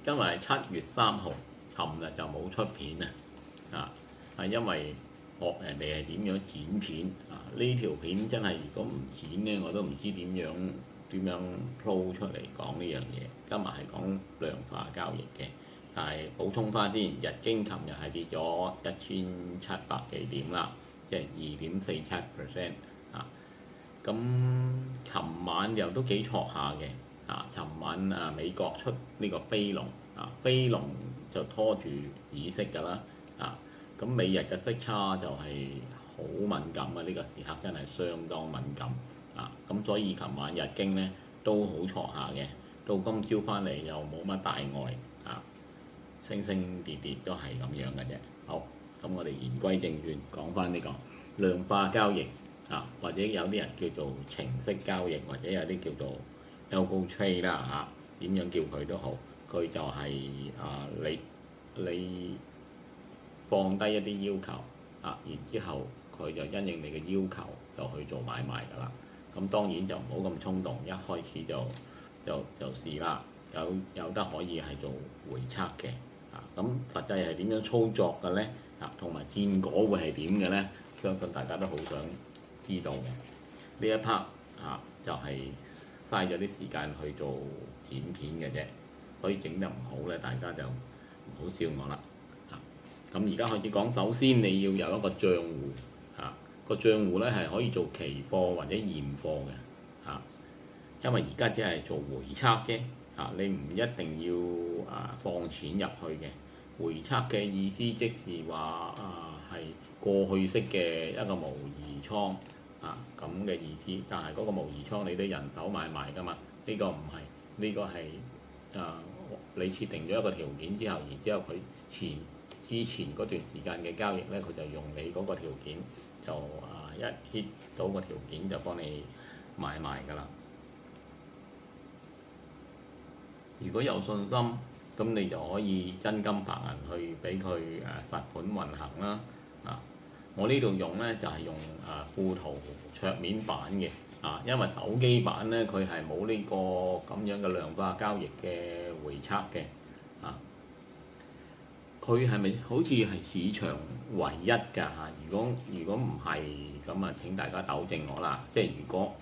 因為7月3號，尋日就冇出片係因為學人哋係點樣剪片呢條片真係如果唔剪呢，我都唔知點樣 po 出嚟講呢樣嘢。今日係講量化交易嘅，但係補充翻先，日經琴日係跌咗1700幾點啦，即係2.47%咁琴晚又都幾錯下嘅尋晚美國出呢個非農非農就拖住議息㗎啦咁美日嘅息差就係好敏感呢個時刻真係相當敏感咁所以琴晚日經呢都好錯下嘅，到今朝翻嚟又冇乜大礙升升跌跌都係咁樣嘅啫。好，咁我哋言歸正傳，講翻呢個量化交易或者有啲人叫做程式交易，或者有啲叫做 algo trade 啦點樣叫佢都好，佢就係你放低一啲要求然之後佢就因應你嘅要求就去做買賣㗎啦。咁當然就唔好咁衝動，一開始就試啦，有得可以係做回測嘅咁實際係點樣操作嘅呢？同埋戰果會係點嘅呢？相信大家都好想知道嘅。呢一 part 就係嘥咗啲時間去做剪片嘅啫，所以整得唔好咧，大家就唔好笑我啦咁而家開始講，首先你要有一個帳戶個帳戶咧係可以做期貨或者現貨嘅因為而家只係做回測啫你唔一定要放錢入去嘅。回測嘅意思即是話係過去式嘅一個模擬倉咁嘅意思，但係嗰個模擬倉你都人手買賣㗎嘛，呢個唔係，呢個係你設定咗一個條件之後，然之後佢之前嗰段時間嘅交易咧，佢就用你嗰個條件就一 hit 到個條件就幫你買賣㗎啦。如果有信心，咁你就可以真金白銀去俾佢實盤運行啦我呢度用呢就係用富途桌面版嘅因為手機版呢，佢係冇呢個咁樣嘅量化交易嘅回測嘅佢係咪好似係市場唯一㗎如果唔係咁請大家糾正我啦。即係如果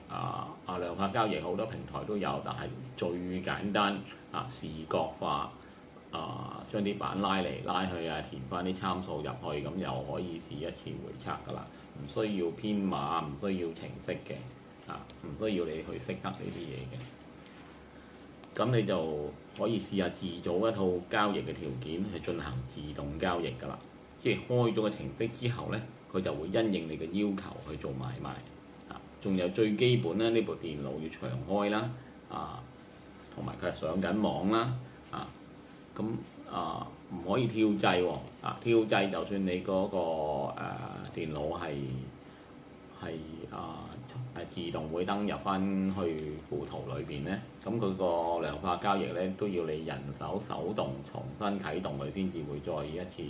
量化交易好多平台都有，但係最簡單視覺化將啲板拉嚟拉去填翻啲參數入去，咁又可以試一次回測㗎啦。唔需要編碼，唔需要程式嘅唔需要你去識得呢啲嘢嘅。咁你就可以試下自組一套交易嘅條件去進行自動交易㗎啦。即係開咗個程式之後呢，佢就會因應你嘅要求去做買賣仲有最基本咧，呢部電腦要長開啦同埋佢係上緊網啦咁唔可以跳掣喎跳掣就算你嗰個電腦係自動會登入翻去富途裏邊呢，咁佢個量化交易呢，都要你人手手動重新啟動佢先至會再一次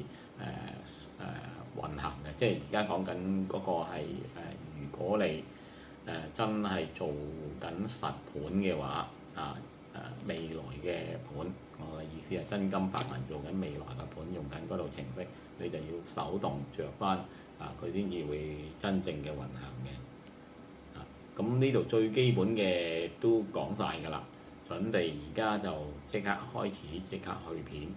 運行嘅。即係而家講緊嗰個係如果你真係做緊實盤嘅話未來嘅盤，我嘅意思係真金白銀做緊未來嘅盤，用緊嗰度程式，你就要手動着翻佢先至會真正嘅運行嘅咁呢度最基本嘅都講晒㗎啦，準備而家就即刻開始，即刻去片。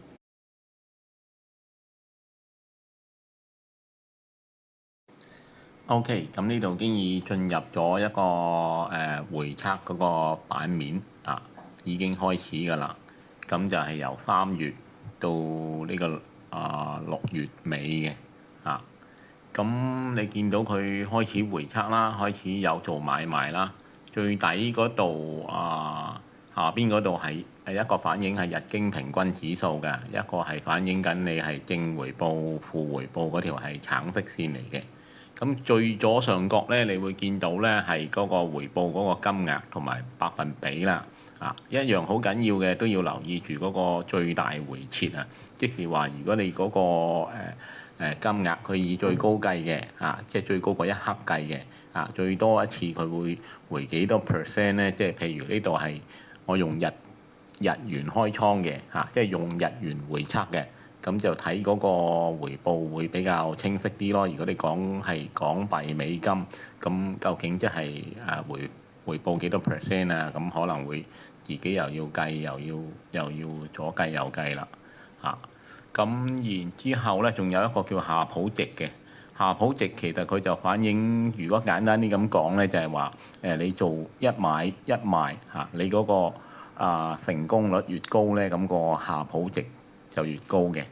OK， 咁呢度經已進入咗一個回測嗰個版面已經開始㗎啦。咁就係由3月到呢個6月尾嘅咁你見到佢開始回測啦，開始有做買賣啦。最底嗰度下邊嗰度係一個反映係日經平均指數嘅，一個係反映緊你係正回報、負回報嗰條係橙色線嚟嘅。咁最左上角咧，你會見到咧係嗰個回報嗰個金額同埋百分比啦一樣好緊要嘅，都要留意住嗰個最大回撤即是話如果你嗰個金額佢以最高計嘅即係最高嗰一刻計嘅最多一次佢會回幾多 percent 咧？即係譬如呢度係我用日日元開倉嘅即係用日元回測嘅，咁就睇嗰個回報會比較清晰啲咯。如果你講係港幣美金，咁究竟即係回報幾多 percent 啊？咁可能會自己又要計，又要左計右計啦咁然之後咧，仲有一個叫夏普值嘅。夏普值其實佢就反映，如果簡單啲咁講咧，就係話你做一買一賣你嗰個成功率越高咧，咁個夏普值就越高嘅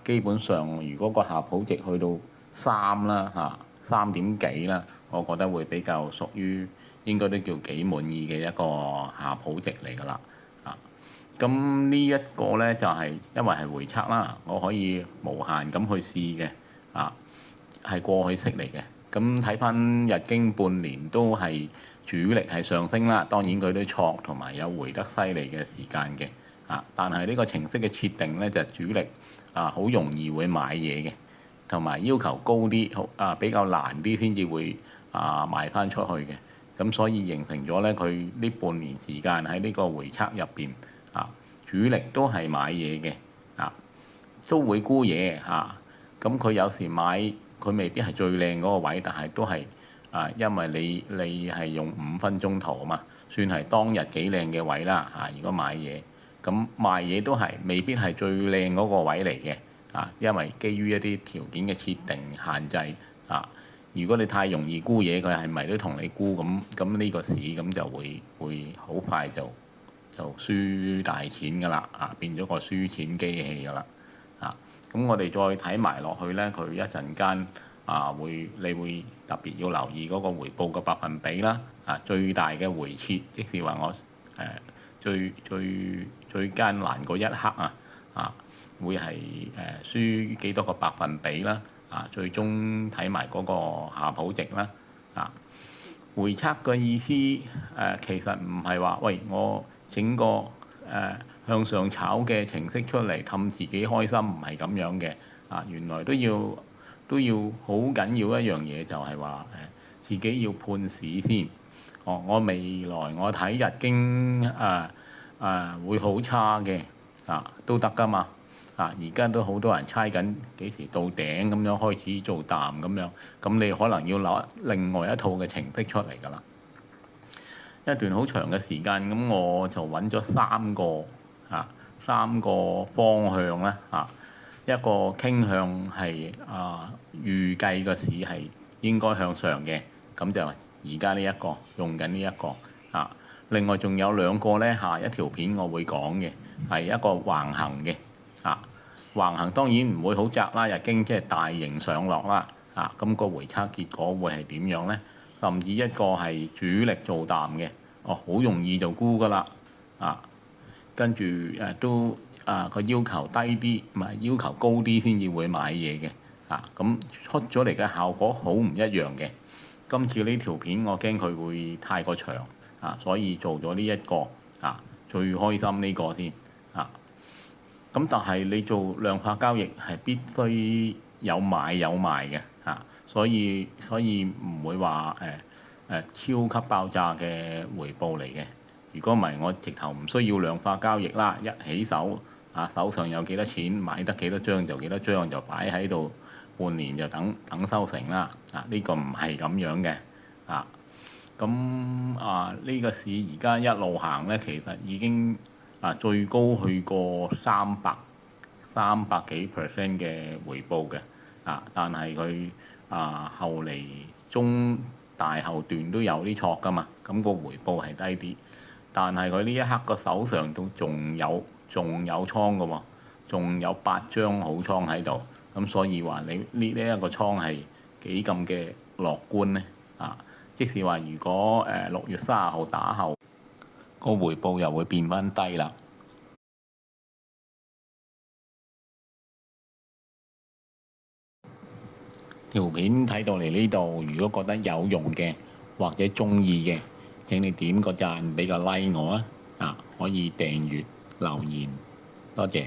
基本上，如果個夏普值去到3啦3點幾啦，我覺得會比較屬於應該都叫幾滿意嘅一個夏普值嚟㗎啦咁呢一個咧就係因為係回測啦，我可以無限咁去試嘅係過去式嚟嘅。咁睇翻日經半年都係主力係上升啦，當然佢都挫同埋有回得犀利嘅時間嘅但係呢個程式嘅設定咧就係主力好容易會買嘢嘅，同埋要求高啲比較難啲先至會賣翻出去嘅。咁所以形成咗咧，佢呢半年時間喺呢個回測入邊主力都係買嘢嘅都會沽嘢咁佢有時買佢未必係最靚嗰個位，但係都係因為你係用5分鐘圖啊嘛，算係當日幾靚嘅位啦如果買嘢咁賣嘢都係未必係最靚嗰個位嚟嘅因為基於一啲條件嘅設定限制如果你太容易沽嘢，佢係咪都同你沽咁呢個市咁就會好快就輸大錢㗎啦變咗個輸錢機器㗎啦咁我哋再睇埋落去咧，佢一陣間你會特別要留意嗰個回報嘅百分比啦最大嘅回撤，即是話我最艱難嗰一刻會係輸幾多個百分比啦最終睇埋嗰個夏普值啦回測嘅意思其實唔係話喂我整個向上炒嘅程式出嚟氹自己開心，唔係咁樣嘅原來都要好緊要一樣嘢，就係話自己要判市先我未來我睇日經會好差嘅都得㗎嘛而家都好多人猜緊幾時到頂咁樣開始做淡咁樣，咁你可能要攞另外一套嘅程式出嚟㗎啦。一段好長嘅時間，咁我就揾咗三個方向啦一個傾向係預計個市係應該向上嘅，咁就而家呢一個用緊呢一個另外仲有2個咧下一條片我會講嘅係一個橫行嘅橫行當然唔會好窄啦，日經即係大型上落啦咁個回測結果會係點樣咧？甚至一個係主力做淡嘅好容易就沽㗎啦跟住都個要求低啲，唔係要求高啲先至會買嘢嘅咁出咗嚟嘅效果好唔一樣嘅。今次呢條片我驚佢會太過長所以做咗呢一個最開心呢個先咁但係你做量化交易係必須有買有賣嘅所以唔會話超級爆炸嘅回報嚟嘅。如果唔係，我直頭唔需要量化交易啦，一起手手上有幾多錢，買得幾多張就幾多張，就擺喺度半年就等收成啦呢個唔係咁樣嘅咁呢個市而家一路行咧，其實已經最高去過300幾% 嘅回報嘅但係佢後嚟中大後段都有啲挫㗎嘛，咁個回報係低啲，但係佢呢一刻個手上都仲有倉㗎喎，仲有8張好倉喺度，咁所以話你呢一個倉係幾咁嘅樂觀咧即是話如果6月30號打後個回報又會變翻低啦。條片睇到嚟呢度，如果覺得有用嘅或者中意嘅，請你點個讚，俾個 like 我可以訂閱留言，多謝。